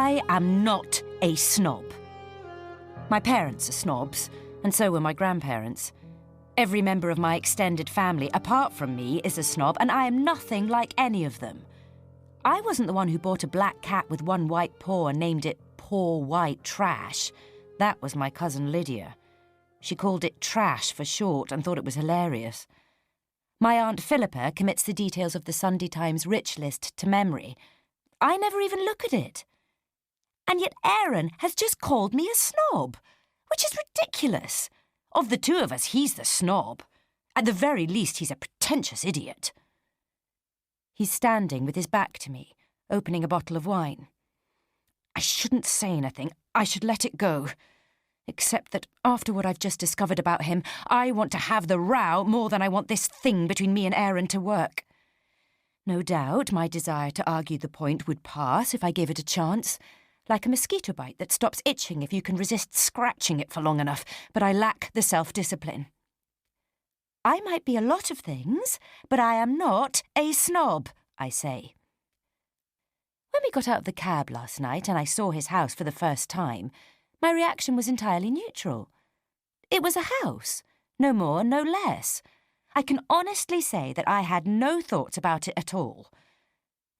I am not a snob. My parents are snobs, and so were my grandparents. Every member of my extended family, apart from me, is a snob, and I am nothing like any of them. I wasn't the one who bought a black cat with one white paw and named it Poor White Trash. That was my cousin Lydia. She called it Trash for short and thought it was hilarious. My Aunt Philippa commits the details of the Sunday Times Rich List to memory. I never even look at it. And yet Aaron has just called me a snob, which is ridiculous. Of the two of us, he's the snob. At the very least, he's a pretentious idiot. He's standing with his back to me, opening a bottle of wine. I shouldn't say anything. I should let it go. Except that after what I've just discovered about him, I want to have the row more than I want this thing between me and Aaron to work. No doubt my desire to argue the point would pass if I gave it a chance, like a mosquito bite that stops itching if you can resist scratching it for long enough, but I lack the self-discipline. I might be a lot of things, but I am not a snob, I say. When we got out of the cab last night and I saw his house for the first time, my reaction was entirely neutral. It was a house, no more, no less. I can honestly say that I had no thoughts about it at all.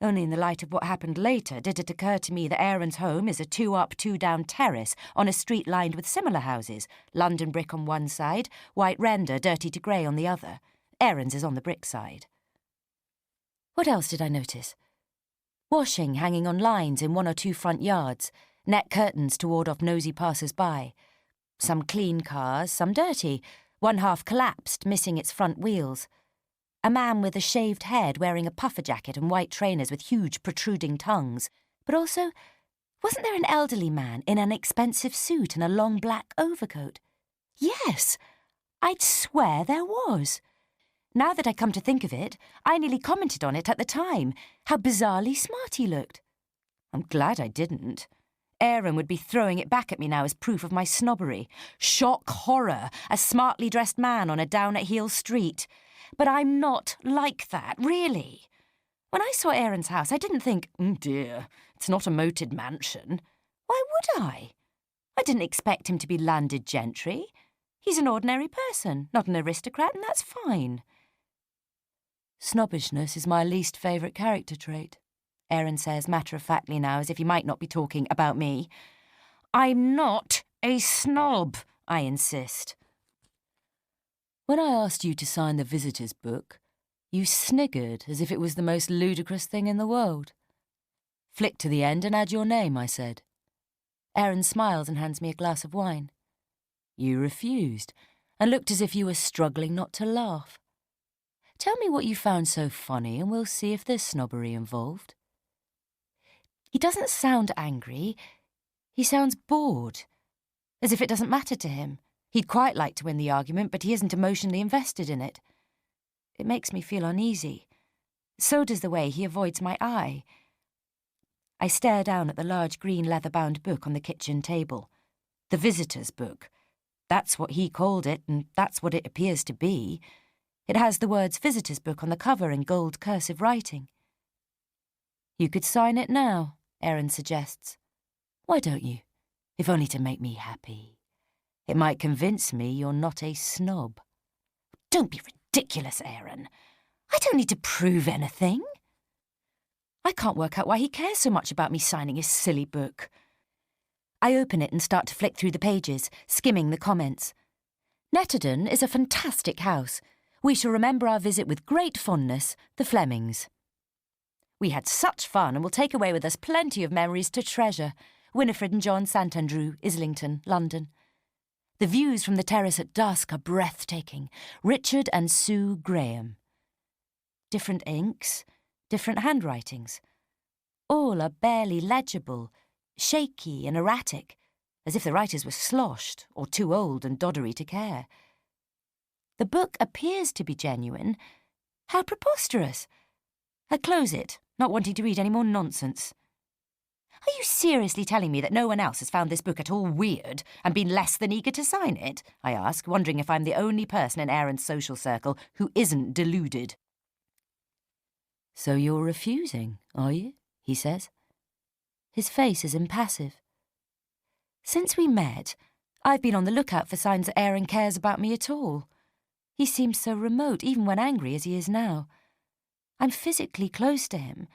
Only in the light of what happened later did it occur to me that Aaron's home is a 2-up, 2-down terrace on a street lined with similar houses, London brick on one side, white render dirty to grey on the other. Aaron's is on the brick side. What else did I notice? Washing hanging on lines in 1 or 2 front yards, net curtains to ward off nosy passers-by. Some clean cars, some dirty, one half collapsed, missing its front wheels. A man with a shaved head wearing a puffer jacket and white trainers with huge protruding tongues. But also, wasn't there an elderly man in an expensive suit and a long black overcoat? Yes, I'd swear there was. Now that I come to think of it, I nearly commented on it at the time, how bizarrely smart he looked. I'm glad I didn't. Aaron would be throwing it back at me now as proof of my snobbery. Shock horror, a smartly dressed man on a down-at-heel street. But I'm not like that, really. When I saw Aaron's house, I didn't think, dear, it's not a moated mansion. Why would I? I didn't expect him to be landed gentry. He's an ordinary person, not an aristocrat, and that's fine. Snobbishness is my least favourite character trait, Aaron says matter-of-factly now, as if he might not be talking about me. I'm not a snob, I insist. When I asked you to sign the visitor's book, you sniggered as if it was the most ludicrous thing in the world. Flick to the end and add your name, I said. Aaron smiles and hands me a glass of wine. You refused, and looked as if you were struggling not to laugh. Tell me what you found so funny, and we'll see if there's snobbery involved. He doesn't sound angry. He sounds bored, as if it doesn't matter to him. He'd quite like to win the argument, but he isn't emotionally invested in it. It makes me feel uneasy. So does the way he avoids my eye. I stare down at the large green leather-bound book on the kitchen table. The visitor's book. That's what he called it, and that's what it appears to be. It has the words visitor's book on the cover in gold cursive writing. You could sign it now, Aaron suggests. Why don't you? If only to make me happy. It might convince me you're not a snob. Don't be ridiculous, Aaron. I don't need to prove anything. I can't work out why he cares so much about me signing his silly book. I open it and start to flick through the pages, skimming the comments. Netterden is a fantastic house. We shall remember our visit with great fondness, the Flemings. We had such fun and will take away with us plenty of memories to treasure. Winifred and John Santandrew, Islington, London. The views from the terrace at dusk are breathtaking. Richard and Sue Graham. Different inks, different handwritings. All are barely legible, shaky and erratic, as if the writers were sloshed or too old and doddery to care. The book appears to be genuine. How preposterous! I close it, not wanting to read any more nonsense. Are you seriously telling me that no one else has found this book at all weird and been less than eager to sign it? I ask, wondering if I'm the only person in Aaron's social circle who isn't deluded. So you're refusing, are you? He says. His face is impassive. Since we met, I've been on the lookout for signs that Aaron cares about me at all. He seems so remote, even when angry as he is now. I'm physically close to him,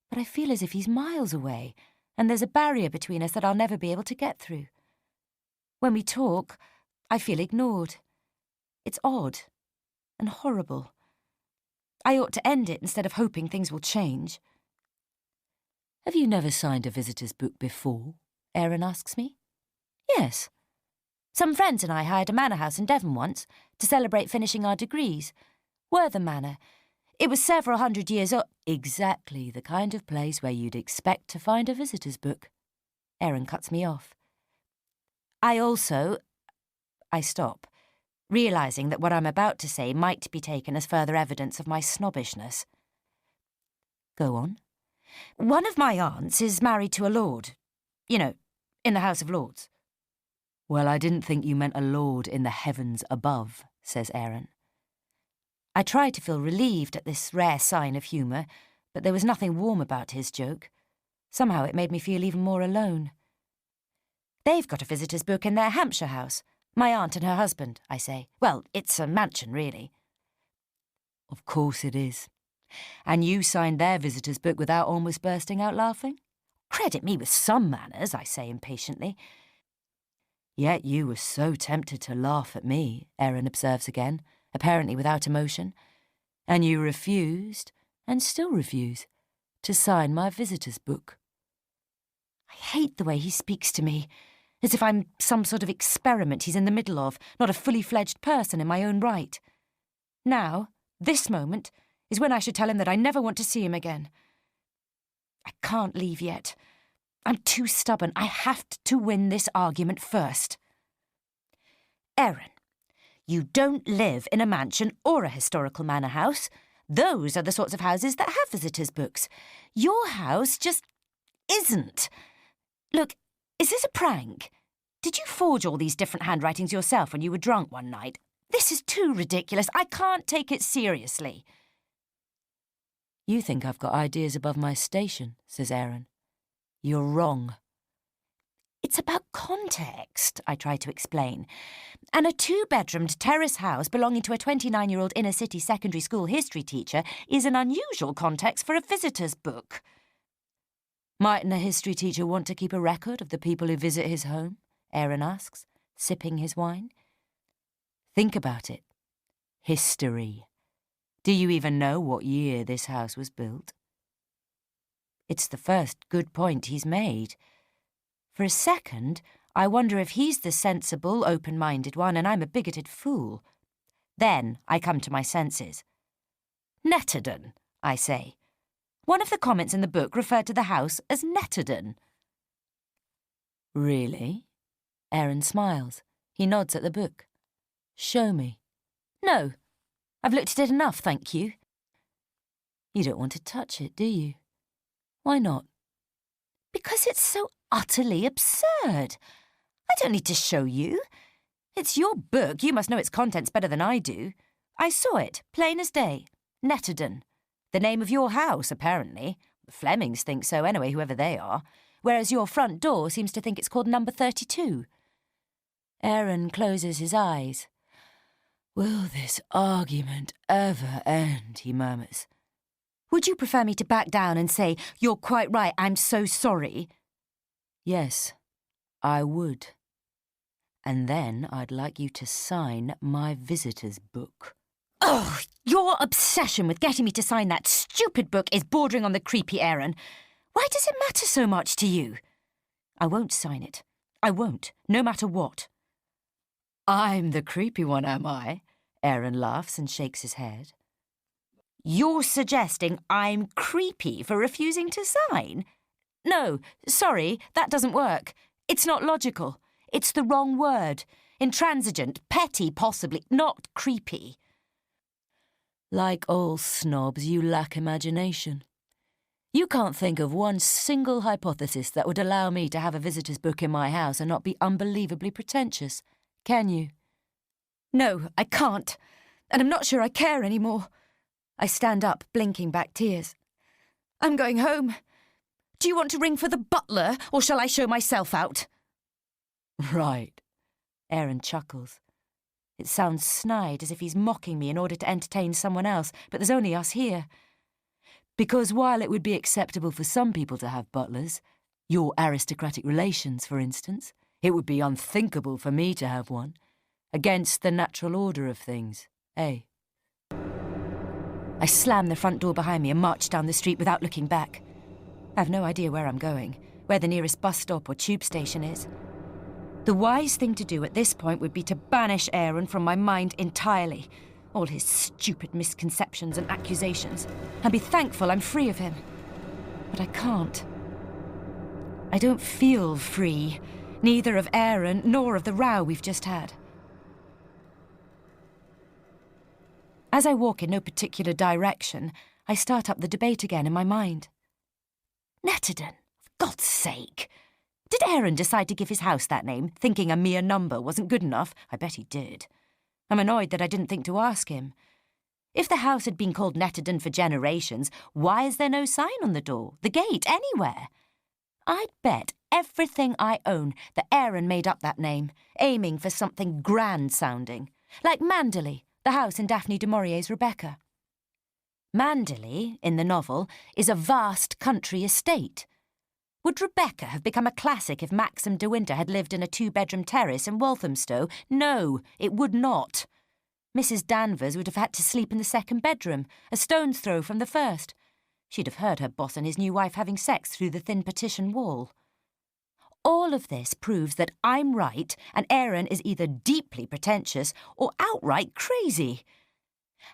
but I feel as if he's miles away, and there's a barrier between us that I'll never be able to get through. When we talk, I feel ignored. It's odd and horrible. I ought to end it instead of hoping things will change. Have you never signed a visitor's book before? Aaron asks me. Yes. Some friends and I hired a manor house in Devon once to celebrate finishing our degrees. Wortham Manor. It was several 100 years old. Exactly the kind of place where you'd expect to find a visitor's book. Aaron cuts me off. I stop, realising that what I'm about to say might be taken as further evidence of my snobbishness. Go on. One of my aunts is married to a lord. You know, in the House of Lords. Well, I didn't think you meant a lord in the heavens above, says Aaron. I tried to feel relieved at this rare sign of humour, but there was nothing warm about his joke. Somehow it made me feel even more alone. They've got a visitor's book in their Hampshire house. My aunt and her husband, I say. Well, it's a mansion, really. Of course it is. And you signed their visitor's book without almost bursting out laughing? Credit me with some manners, I say impatiently. Yet you were so tempted to laugh at me, Aaron observes again, apparently without emotion. And you refused, and still refuse, to sign my visitor's book. I hate the way he speaks to me, as if I'm some sort of experiment he's in the middle of, not a fully fledged person in my own right. Now, this moment, is when I should tell him that I never want to see him again. I can't leave yet. I'm too stubborn. I have to win this argument first. Aaron, you don't live in a mansion or a historical manor house. Those are the sorts of houses that have visitors' books. Your house just isn't. Look, is this a prank? Did you forge all these different handwritings yourself when you were drunk one night? This is too ridiculous. I can't take it seriously. You think I've got ideas above my station, says Aaron. You're wrong. It's about context, I try to explain. And a two-bedroomed terrace house belonging to a 29-year-old inner-city secondary school history teacher is an unusual context for a visitor's book. Mightn't a history teacher want to keep a record of the people who visit his home? Aaron asks, sipping his wine. Think about it. History. Do you even know what year this house was built? It's the first good point he's made. For a second, I wonder if he's the sensible, open-minded one and I'm a bigoted fool. Then I come to my senses. Netterden, I say. One of the comments in the book referred to the house as Netterden. Really? Aaron smiles. He nods at the book. Show me. No. I've looked at it enough, thank you. You don't want to touch it, do you? Why not? Because it's so utterly absurd. I don't need to show you. It's your book. You must know its contents better than I do. I saw it, plain as day. Netterden. The name of your house, apparently. The Flemings think so anyway, whoever they are. Whereas your front door seems to think it's called number 32. Aaron closes his eyes. Will this argument ever end, he murmurs. Would you prefer me to back down and say, you're quite right, I'm so sorry? Yes, I would. And then I'd like you to sign my visitor's book. Oh, your obsession with getting me to sign that stupid book is bordering on the creepy, Aaron. Why does it matter so much to you? I won't sign it. I won't, no matter what. I'm the creepy one, am I? Aaron laughs and shakes his head. You're suggesting I'm creepy for refusing to sign? No, sorry, that doesn't work. It's not logical. It's the wrong word. Intransigent, petty possibly, not creepy. Like all snobs, you lack imagination. You can't think of one single hypothesis that would allow me to have a visitor's book in my house and not be unbelievably pretentious, can you? No, I can't. And I'm not sure I care anymore. I stand up, blinking back tears. I'm going home. Do you want to ring for the butler, or shall I show myself out? Right. Aaron chuckles. It sounds snide, as if he's mocking me in order to entertain someone else, but there's only us here. Because while it would be acceptable for some people to have butlers, your aristocratic relations, for instance, it would be unthinkable for me to have one. Against the natural order of things, eh? I slam the front door behind me and march down the street without looking back. I have no idea where I'm going, where the nearest bus stop or tube station is. The wise thing to do at this point would be to banish Aaron from my mind entirely, all his stupid misconceptions and accusations, and be thankful I'm free of him. But I can't. I don't feel free, neither of Aaron nor of the row we've just had. As I walk in no particular direction, I start up the debate again in my mind. Netterden, for God's sake! Did Aaron decide to give his house that name, thinking a mere number wasn't good enough? I bet he did. I'm annoyed that I didn't think to ask him. If the house had been called Netterden for generations, why is there no sign on the door, the gate, anywhere? I'd bet everything I own that Aaron made up that name, aiming for something grand-sounding, like Manderley, the house in Daphne du Maurier's Rebecca. Manderley, in the novel, is a vast country estate. Would Rebecca have become a classic if Maxim de Winter had lived in a two-bedroom terrace in Walthamstow? No, it would not. Mrs. Danvers would have had to sleep in the second bedroom, a stone's throw from the first. She'd have heard her boss and his new wife having sex through the thin partition wall. All of this proves that I'm right and Aaron is either deeply pretentious or outright crazy.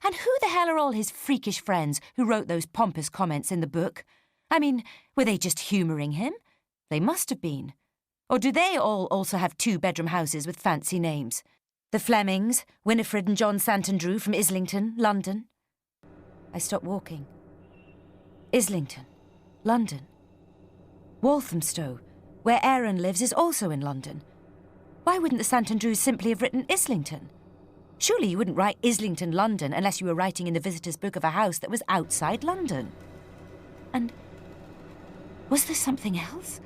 And who the hell are all his freakish friends who wrote those pompous comments in the book? I mean, were they just humouring him? They must have been. Or do they all also have two-bedroom houses with fancy names? The Flemings, Winifred and John Santandrew from Islington, London. I stop walking. Islington, London. Walthamstow, where Aaron lives, is also in London. Why wouldn't the Santandrews simply have written Islington? Surely you wouldn't write Islington, London, unless you were writing in the visitor's book of a house that was outside London. And was there something else?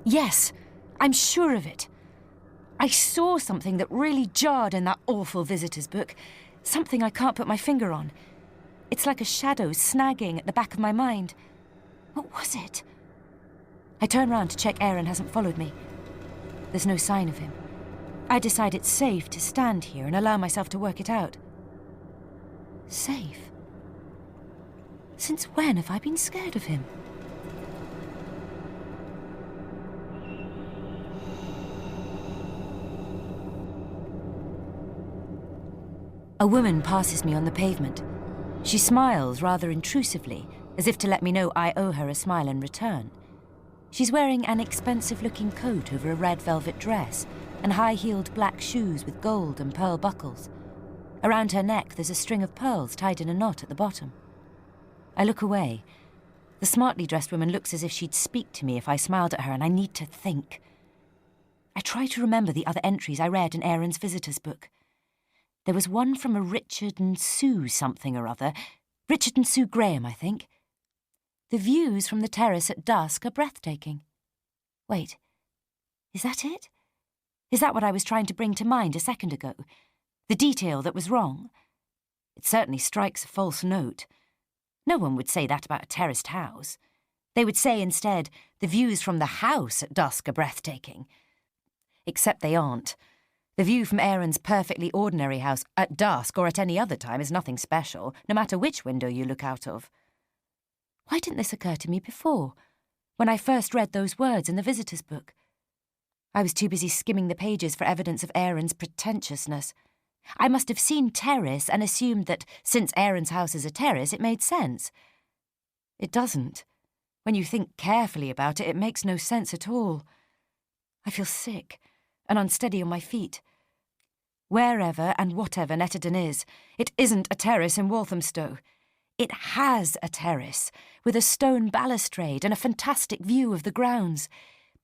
Yes, I'm sure of it. I saw something that really jarred in that awful visitor's book, something I can't put my finger on. It's like a shadow snagging at the back of my mind. What was it? I turn round to check Aaron hasn't followed me. There's no sign of him. I decide it's safe to stand here and allow myself to work it out. Safe? Since when have I been scared of him? A woman passes me on the pavement. She smiles rather intrusively, as if to let me know I owe her a smile in return. She's wearing an expensive-looking coat over a red velvet dress and high-heeled black shoes with gold and pearl buckles. Around her neck there's a string of pearls tied in a knot at the bottom. I look away. The smartly dressed woman looks as if she'd speak to me if I smiled at her, and I need to think. I try to remember the other entries I read in Aaron's visitor's book. There was one from a Richard and Sue something or other. Richard and Sue Graham, I think. The views from the terrace at dusk are breathtaking. Wait, is that it? Is that what I was trying to bring to mind a second ago? The detail that was wrong? It certainly strikes a false note. No one would say that about a terraced house. They would say instead, the views from the house at dusk are breathtaking. Except they aren't. The view from Aaron's perfectly ordinary house at dusk or at any other time is nothing special, no matter which window you look out of. Why didn't this occur to me before, when I first read those words in the visitor's book? I was too busy skimming the pages for evidence of Aaron's pretentiousness. I must have seen terrace and assumed that, since Aaron's house is a terrace, it made sense. It doesn't. When you think carefully about it, it makes no sense at all. I feel sick and unsteady on my feet. Wherever and whatever Netterden is, it isn't a terrace in Walthamstow. It has a terrace, with a stone balustrade and a fantastic view of the grounds.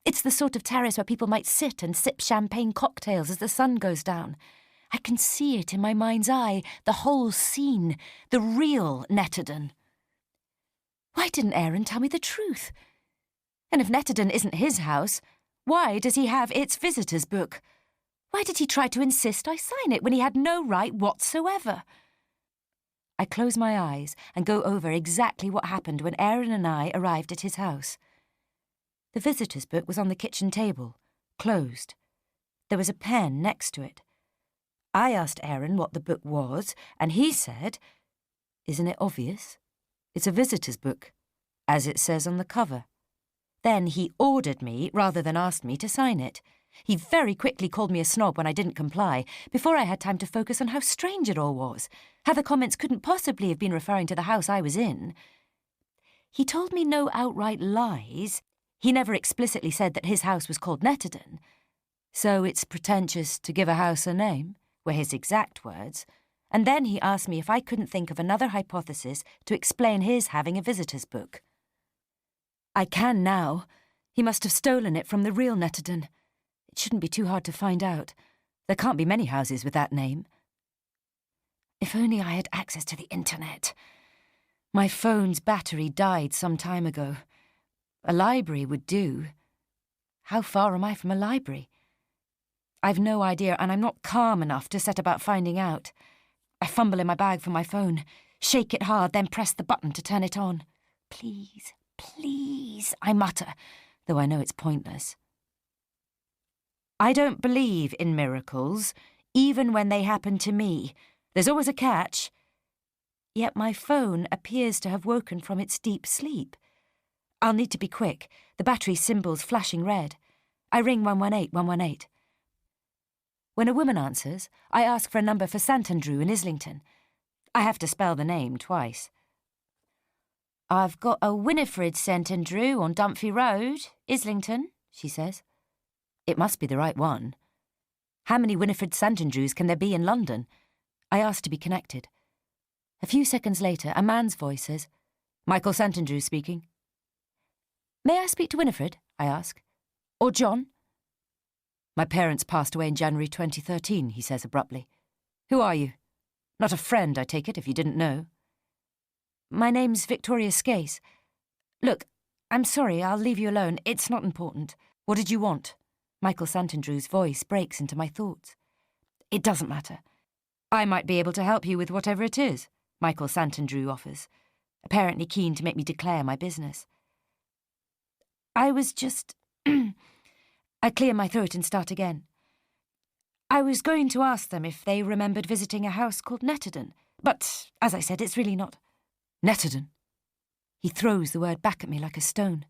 It's the sort of terrace where people might sit and sip champagne cocktails as the sun goes down. I can see it in my mind's eye, the whole scene, the real Netterden. Why didn't Aaron tell me the truth? And if Netterden isn't his house, why does he have its visitors' book? Why did he try to insist I sign it when he had no right whatsoever? I close my eyes and go over exactly what happened when Aaron and I arrived at his house. The visitors' book was on the kitchen table, closed. There was a pen next to it. I asked Aaron what the book was, and he said, "Isn't it obvious? It's a visitor's book, as it says on the cover." Then he ordered me, rather than asked me, to sign it. He very quickly called me a snob when I didn't comply, before I had time to focus on how strange it all was, how the comments couldn't possibly have been referring to the house I was in. He told me no outright lies. He never explicitly said that his house was called Netterden. "So it's pretentious to give a house a name," were his exact words. And then he asked me if I couldn't think of another hypothesis to explain his having a visitor's book. I can now. He must have stolen it from the real Netterden. It shouldn't be too hard to find out. There can't be many houses with that name. If only I had access to the internet. My phone's battery died some time ago. A library would do. How far am I from a library? I've no idea, and I'm not calm enough to set about finding out. I fumble in my bag for my phone, shake it hard, then press the button to turn it on. "Please, please," I mutter, though I know it's pointless. I don't believe in miracles, even when they happen to me. There's always a catch. Yet my phone appears to have woken from its deep sleep. I'll need to be quick, the battery symbol's flashing red. I ring 118 118. When a woman answers, I ask for a number for Santandrew in Islington. I have to spell the name twice. "I've got a Winifred Santandrew on Dunphy Road, Islington," she says. It must be the right one. How many Winifred Santandrews can there be in London? I ask to be connected. A few seconds later, a man's voice says, "Michael Santandrew speaking." "May I speak to Winifred?" I ask. "Or John?" "My parents passed away in January 2013, he says abruptly. "Who are you? Not a friend, I take it, if you didn't know." "My name's Victoria Skase. Look, I'm sorry, I'll leave you alone. It's not important." "What did you want?" Michael Santandrew's voice breaks into my thoughts. "It doesn't matter. I might be able to help you with whatever it is," Michael Santandrew offers, apparently keen to make me declare my business. I was just... I clear my throat and start again. I was going to ask them if they remembered visiting a house called Netterden, but, as I said, it's really not... "Netterden?" He throws the word back at me like a stone.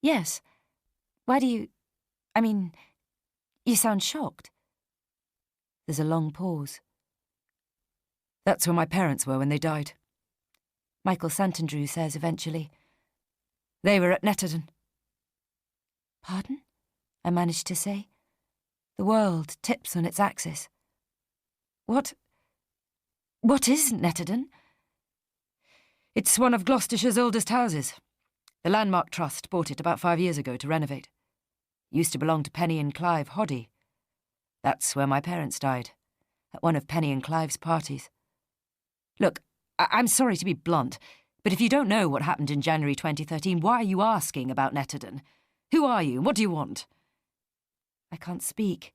"Yes. Why do you... you sound shocked." There's a long pause. "That's where my parents were when they died," Michael Santandrew says eventually. "They were at Netterden." "Pardon?" I managed to say. The world tips on its axis. What is Netterden?" "It's one of Gloucestershire's oldest houses. The Landmark Trust bought it about 5 years ago to renovate. It used to belong to Penny and Clive Hoddy. That's where my parents died, at one of Penny and Clive's parties. Look, I'm sorry to be blunt, but if you don't know what happened in January 2013, why are you asking about Netterden? Who are you? What do you want?" I can't speak.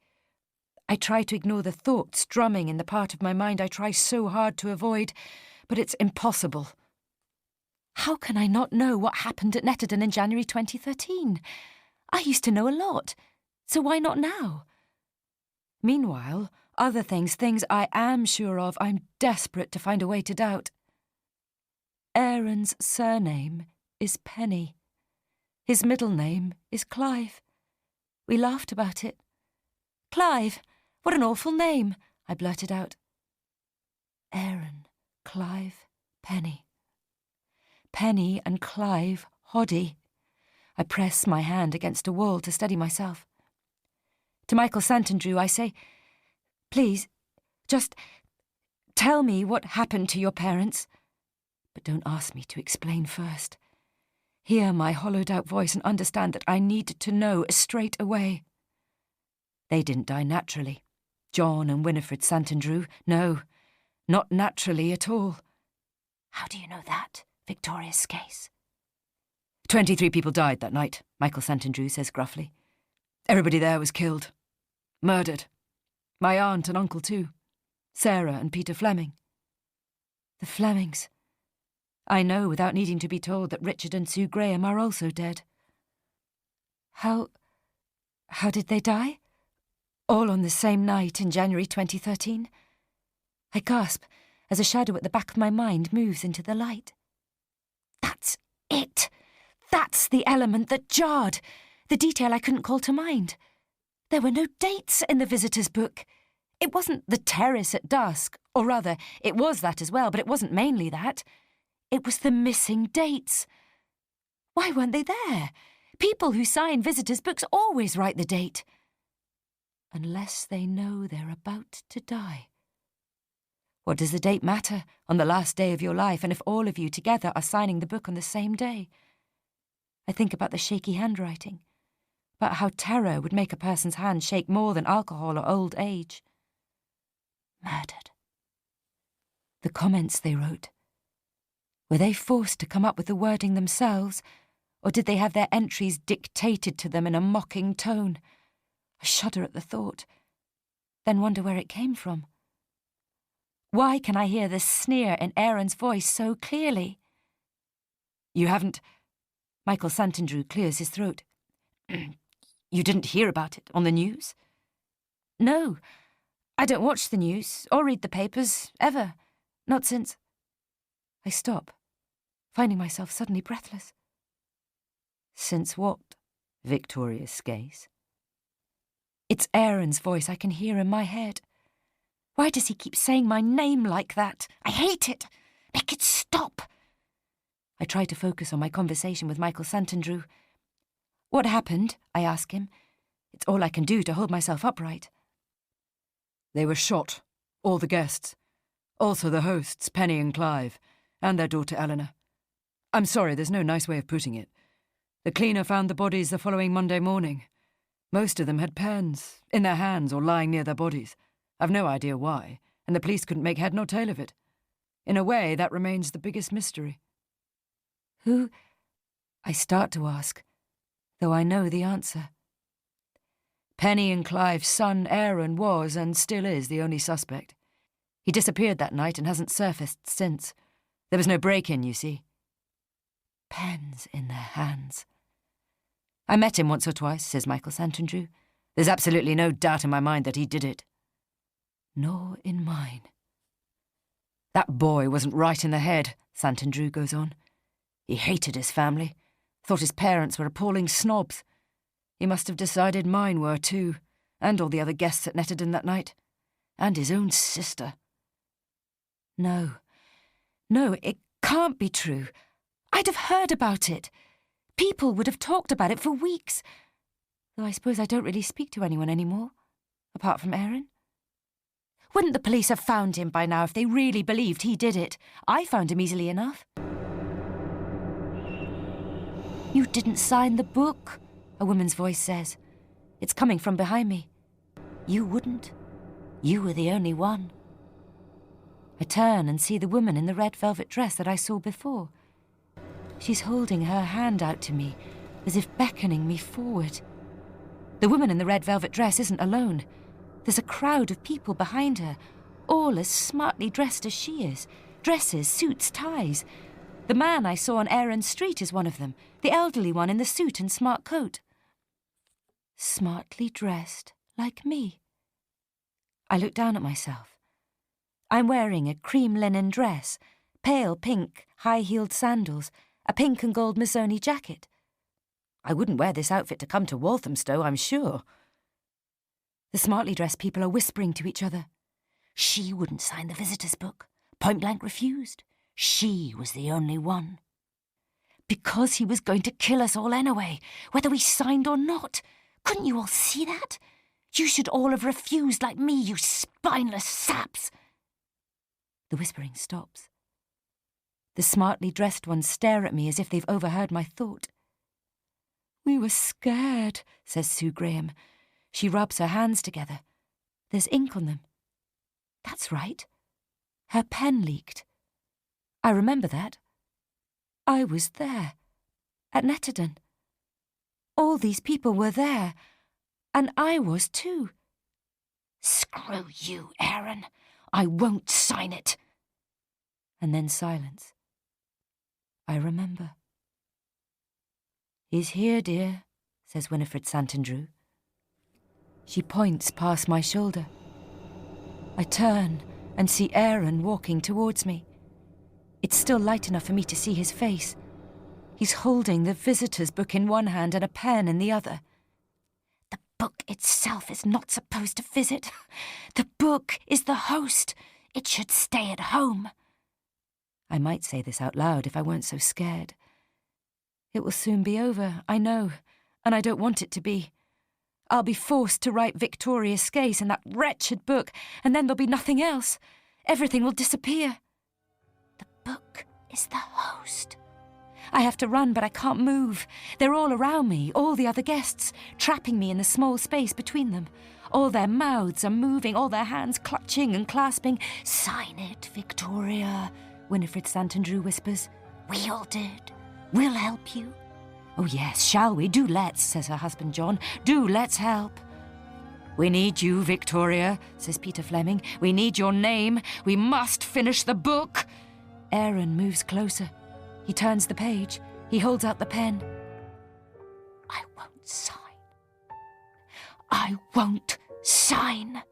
I try to ignore the thoughts drumming in the part of my mind I try so hard to avoid, but it's impossible. How can I not know what happened at Netterden in January 2013? I used to know a lot, so why not now? Meanwhile, other things I am sure of, I'm desperate to find a way to doubt. Aaron's surname is Penny. His middle name is Clive. We laughed about it. "Clive, what an awful name," I blurted out. Aaron, Clive, Penny. Penny and Clive Hoddy. I press my hand against a wall to steady myself. To Michael Santandrew, I say, "Please, just tell me what happened to your parents. But don't ask me to explain first. Hear my hollowed-out voice and understand that I needed to know straight away. They didn't die naturally. John and Winifred Santandrew, no, not naturally at all." "How do you know that?" Victoria's case. 23 people died that night, Michael St. Andrew says gruffly. Everybody there was killed. Murdered. My aunt and uncle too. Sarah and Peter Fleming. The Flemings. I know without needing to be told that Richard and Sue Graham are also dead. How did they die? All on the same night in January 2013? I gasp as a shadow at the back of my mind moves into the light. That's it! That's the element that jarred, the detail I couldn't call to mind. There were no dates in the visitor's book. It wasn't the terrace at dusk, or rather, it was that as well, but it wasn't mainly that. It was the missing dates. Why weren't they there? People who sign visitors' books always write the date. Unless they know they're about to die. What does the date matter on the last day of your life, and if all of you together are signing the book on the same day? I think about the shaky handwriting, about how terror would make a person's hand shake more than alcohol or old age. Murdered. The comments they wrote. Were they forced to come up with the wording themselves, or did they have their entries dictated to them in a mocking tone? I shudder at the thought, then wonder where it came from. Why can I hear the sneer in Aaron's voice so clearly? You haven't... Michael St. Andrew clears his throat. You didn't hear about it on the news? No, I don't watch the news or read the papers, ever. Not since... I stop, finding myself suddenly breathless. Since what, Victoria's Skace? It's Aaron's voice I can hear in my head. Why does he keep saying my name like that? I hate it. Make it stop. I try to focus on my conversation with Michael St. Andrew. What happened? I ask him. It's all I can do to hold myself upright. They were shot, all the guests. Also the hosts, Penny and Clive, and their daughter Eleanor. I'm sorry, there's no nice way of putting it. The cleaner found the bodies the following Monday morning. Most of them had pens, in their hands or lying near their bodies. I've no idea why, and the police couldn't make head nor tail of it. In a way, that remains the biggest mystery. Who? I start to ask, though I know the answer. Penny and Clive's son Aaron was, and still is, the only suspect. He disappeared that night and hasn't surfaced since. There was no break-in, you see. Pens in their hands. I met him once or twice, says Michael St. Andrew. There's absolutely no doubt in my mind that he did it. Nor in mine. That boy wasn't right in the head, St. Andrew goes on. He hated his family, thought his parents were appalling snobs. He must have decided mine were too, and all the other guests at Netterden that night. And his own sister. No, it can't be true. I'd have heard about it. People would have talked about it for weeks. Though I suppose I don't really speak to anyone anymore, apart from Aaron. Wouldn't the police have found him by now if they really believed he did it? I found him easily enough. You didn't sign the book, a woman's voice says. It's coming from behind me. You wouldn't. You were the only one. I turn and see the woman in the red velvet dress that I saw before. She's holding her hand out to me, as if beckoning me forward. The woman in the red velvet dress isn't alone. There's a crowd of people behind her, all as smartly dressed as she is. Dresses, suits, ties. The man I saw on Aaron Street is one of them, the elderly one in the suit and smart coat. Smartly dressed, like me. I look down at myself. I'm wearing a cream linen dress, pale pink, high-heeled sandals, a pink and gold Missoni jacket. I wouldn't wear this outfit to come to Walthamstow, I'm sure. The smartly dressed people are whispering to each other. She wouldn't sign the visitor's book. Point blank refused. She was the only one. Because he was going to kill us all anyway, whether we signed or not. Couldn't you all see that? You should all have refused like me, you spineless saps. The whispering stops. The smartly dressed ones stare at me as if they've overheard my thought. We were scared, says Sue Graham. She rubs her hands together. There's ink on them. That's right. Her pen leaked. I remember that. I was there, at Netterden. All these people were there, and I was too. Screw you, Aaron. I won't sign it. And then silence. I remember. He's here, dear, says Winifred Santandrew. She points past my shoulder. I turn and see Aaron walking towards me. It's still light enough for me to see his face. He's holding the visitor's book in one hand and a pen in the other. The book itself is not supposed to visit. The book is the host. It should stay at home. I might say this out loud if I weren't so scared. It will soon be over, I know, and I don't want it to be. I'll be forced to write Victoria Skase in that wretched book, and then there'll be nothing else. Everything will disappear. The book is the host. I have to run, but I can't move. They're all around me, all the other guests, trapping me in the small space between them. All their mouths are moving, all their hands clutching and clasping. Sign it, Victoria, Winifred Santandrew whispers. We all did. We'll help you. Oh yes, shall we? Do let's, says her husband John. Do let's help. We need you, Victoria, says Peter Fleming. We need your name. We must finish the book. Aaron moves closer. He turns the page. He holds out the pen. I won't sign. I won't sign.